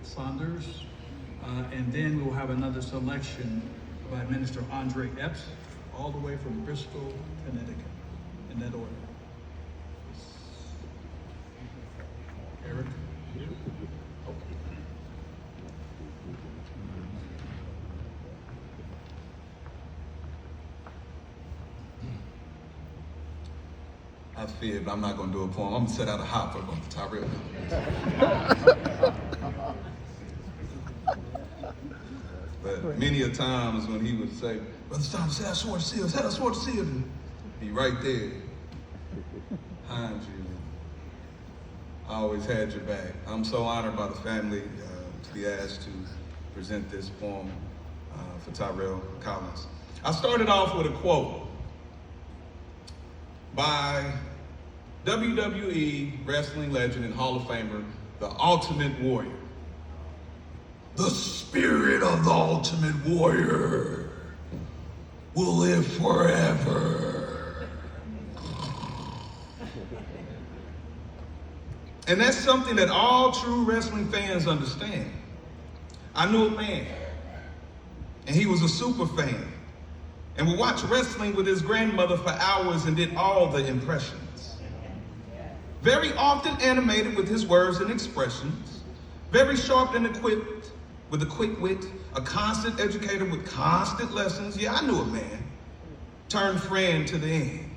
Saunders. And then we'll have another selection by Minister Andre Epps, all the way from Bristol, Connecticut, in that order. Eric? I feared, but I'm not going to do a poem. I'm going to set out a hop for Tyrelle. But many a times when he would say, Brother Thomas, say I swore to seal, say I swore to seal, and be right there behind you. I always had your back. I'm so honored by the family to be asked to present this poem for Tyrelle Collins. I started off with a quote by WWE wrestling legend and Hall of Famer, the Ultimate Warrior. The spirit of the Ultimate Warrior will live forever. And that's something that all true wrestling fans understand. I knew a man, and he was a super fan, and would watch wrestling with his grandmother for hours and did all the impressions. Very often animated with his words and expressions, very sharp and equipped with a quick wit, a constant educator with constant lessons. Yeah, I knew a man, turned friend to the end,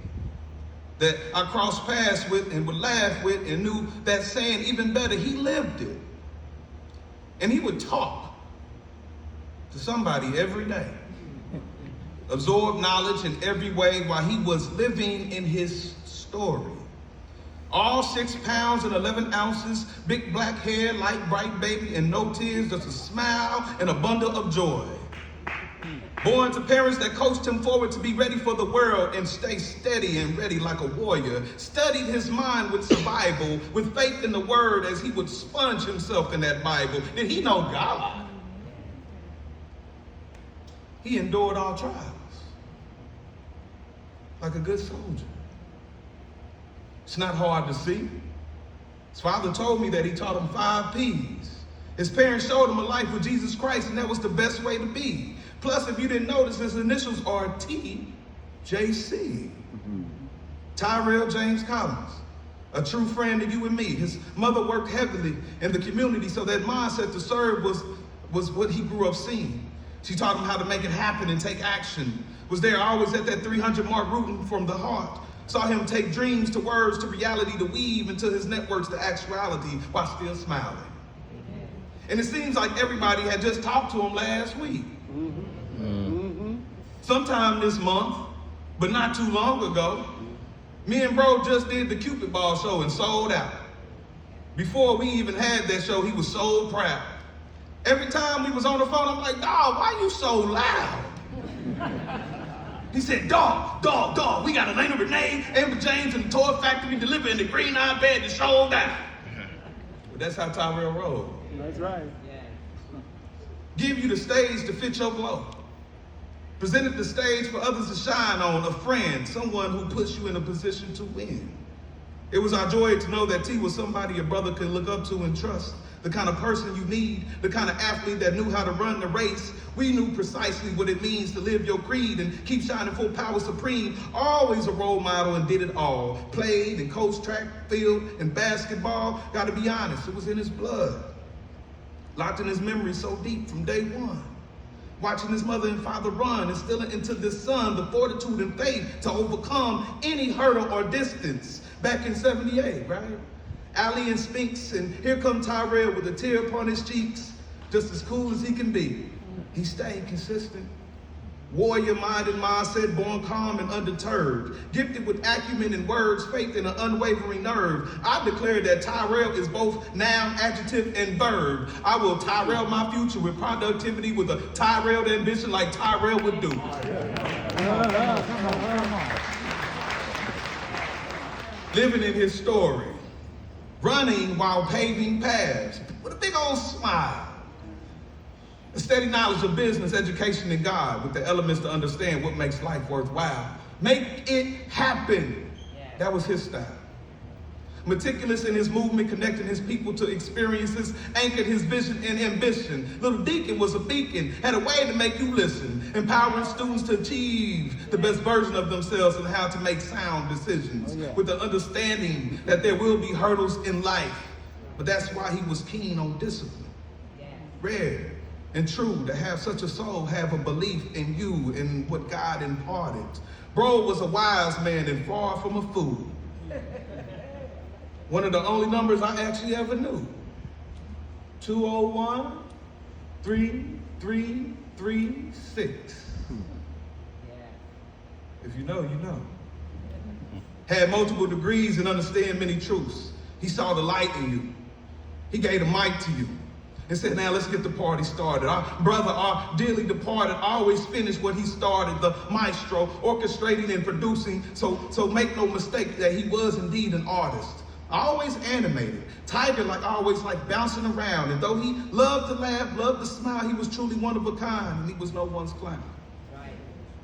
that I crossed paths with and would laugh with and knew that saying even better, he lived it. And he would talk to somebody every day, absorb knowledge in every way while he was living in his story. All 6 pounds and 11 ounces, big black hair, light bright baby, and no tears, just a smile and a bundle of joy. Born to parents that coached him forward to be ready for the world and stay steady and ready like a warrior. Studied his mind with survival, with faith in the word as he would sponge himself in that Bible. Did he know God? He endured all trials like a good soldier. It's not hard to see. His father told me that he taught him 5 P's. His parents showed him a life with Jesus Christ, and that was the best way to be. Plus, if you didn't notice, his initials are TJC. Tyrelle James Collins, a true friend of you and me. His mother worked heavily in the community, so that mindset to serve was what he grew up seeing. She taught him how to make it happen and take action. Was there always at that 300 mark rooting from the heart. Saw him take dreams to words to reality to weave into his networks to actuality while still smiling. And it seems like everybody had just talked to him last week. Sometime this month, but not too long ago, me and bro just did the Cupid Ball show and sold out. Before we even had that show, he was so proud. Every time we was on the phone, I'm like, dawg, why you so loud? He said, dog, we got Elena Renee, Amber James, and the Toy Factory delivering the green eye bed to sold out. Well, that's how Tyrelle rolled. That's right. Give you the stage to fit your glow. Presented the stage for others to shine on, a friend, someone who puts you in a position to win. It was our joy to know that T was somebody your brother could look up to and trust. The kind of person you need, the kind of athlete that knew how to run the race. We knew precisely what it means to live your creed and keep shining full power supreme. Always a role model and did it all. Played and coached track, field, and basketball. Gotta be honest, it was in his blood. Locked in his memory so deep from day one. Watching his mother and father run, instilling into this son the fortitude and faith to overcome any hurdle or distance. Back in 78, right? Allie and Spinks, and here come Tyrelle with a tear upon his cheeks, just as cool as he can be. He stayed consistent. Warrior-minded mindset, born calm and undeterred. Gifted with acumen and words, faith and an unwavering nerve. I declare that Tyrelle is both noun, adjective, and verb. I will Tyrelle my future with productivity, with a Tyrelle ambition like Tyrelle would do. Living in his story. Running while paving paths with a big old smile. A steady knowledge of business, education, and God with the elements to understand what makes life worthwhile. Make it happen. That was his style. Meticulous in his movement, connecting his people to experiences, anchored his vision and ambition. Little Deacon was a beacon, had a way to make you listen, empowering students to achieve the best version of themselves and how to make sound decisions, with the understanding that there will be hurdles in life. But that's why he was keen on discipline. Rare and true to have such a soul, have a belief in you and what God imparted. Bro was a wise man and far from a fool. One of the only numbers I actually ever knew. 201-3336. If you know, you know. Had multiple degrees and understand many truths. He saw the light in you. He gave the mic to you and said, now let's get the party started. Our brother, our dearly departed, always finished what he started, the maestro, orchestrating and producing. So make no mistake that he was indeed an artist. Always animated, tiger-like, always like bouncing around. And though he loved to laugh, loved to smile, he was truly one of a kind, and he was no one's clown. Right.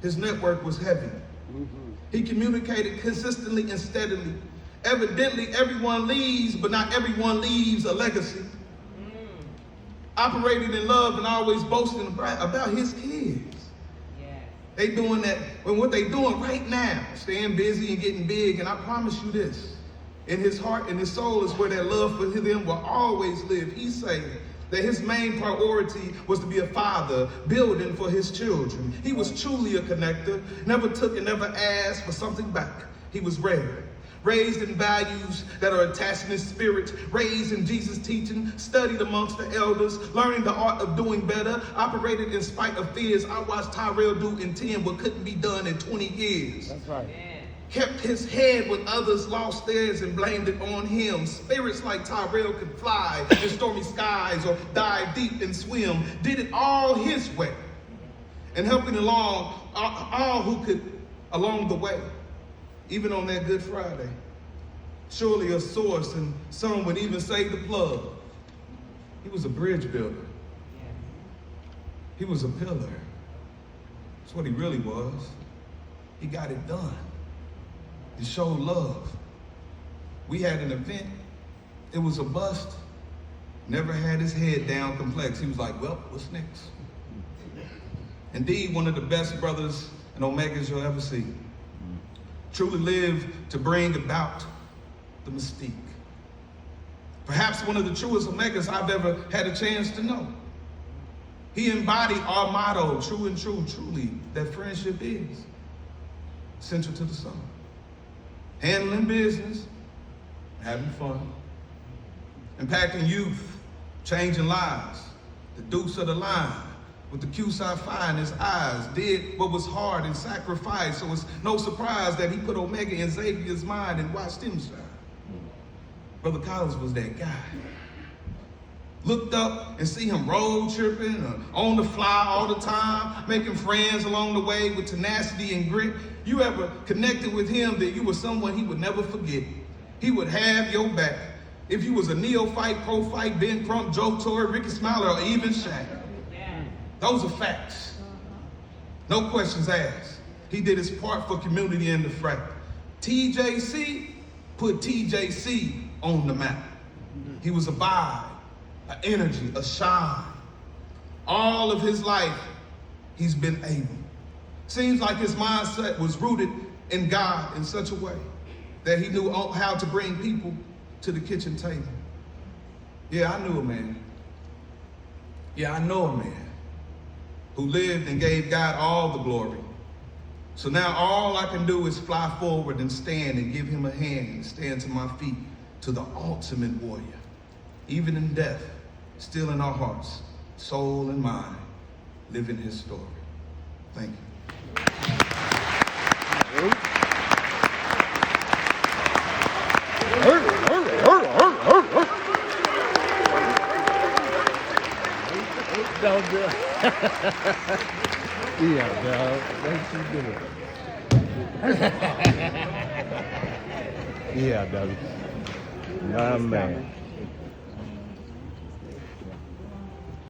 His network was heavy. He communicated consistently and steadily. Evidently, everyone leaves, but not everyone leaves a legacy. Operating in love and always boasting about his kids. Yeah. They doing that, and what they doing right now, staying busy and getting big, and I promise you this, in his heart and his soul is where that love for them will always live. He said that his main priority was to be a father, building for his children. He was truly a connector, never took and never asked for something back. He was rare. Raised in values that are attached in his spirit, raised in Jesus' teaching, studied amongst the elders, learning the art of doing better, operated in spite of fears. I watched Tyrelle do in 10 what couldn't be done in 20 years. That's right. Kept his head when others lost theirs and blamed it on him. Spirits like Tyrelle could fly in stormy skies or dive deep and swim. Did it all his way. And helping along all who could along the way. Even on that Good Friday. Surely a source, and some would even say the plug. He was a bridge builder. He was a pillar. That's what he really was. He got it done. He showed love. We had an event. It was a bust. Never had his head down complex. He was like, well, what's next? Indeed, one of the best brothers and Omegas you'll ever see. Truly lived to bring about the mystique. Perhaps one of the truest Omegas I've ever had a chance to know. He embodied our motto, true and true, truly, that friendship is central to the song. Handling business, having fun, impacting youth, changing lives, the deuce of the line, with the Q-Sci-Fi in his eyes, did what was hard and sacrificed, so it's no surprise that he put Omega in Xavier's mind and watched him shine. Brother Collins was that guy. Looked up and see him road tripping, on the fly all the time, making friends along the way with tenacity and grit. You ever connected with him that you were someone he would never forget. He would have your back. If you was a neophyte, pro-fight, Ben Crump, Joe Torre, Ricky Smiler, or even Shaq. Those are facts. No questions asked. He did his part for community and the frat. TJC put TJC on the map. He was a vibe, an energy, a shine. All of his life, he's been able. Seems like his mindset was rooted in God in such a way that he knew how to bring people to the kitchen table. Yeah, I knew a man. Yeah, I know a man who lived and gave God all the glory. So now all I can do is fly forward and stand and give him a hand and stand to my feet to the ultimate warrior. Even in death, still in our hearts, soul and mind, living his story. Thank you. Yeah, dog. What you doing? Yeah, dog. Nah, man.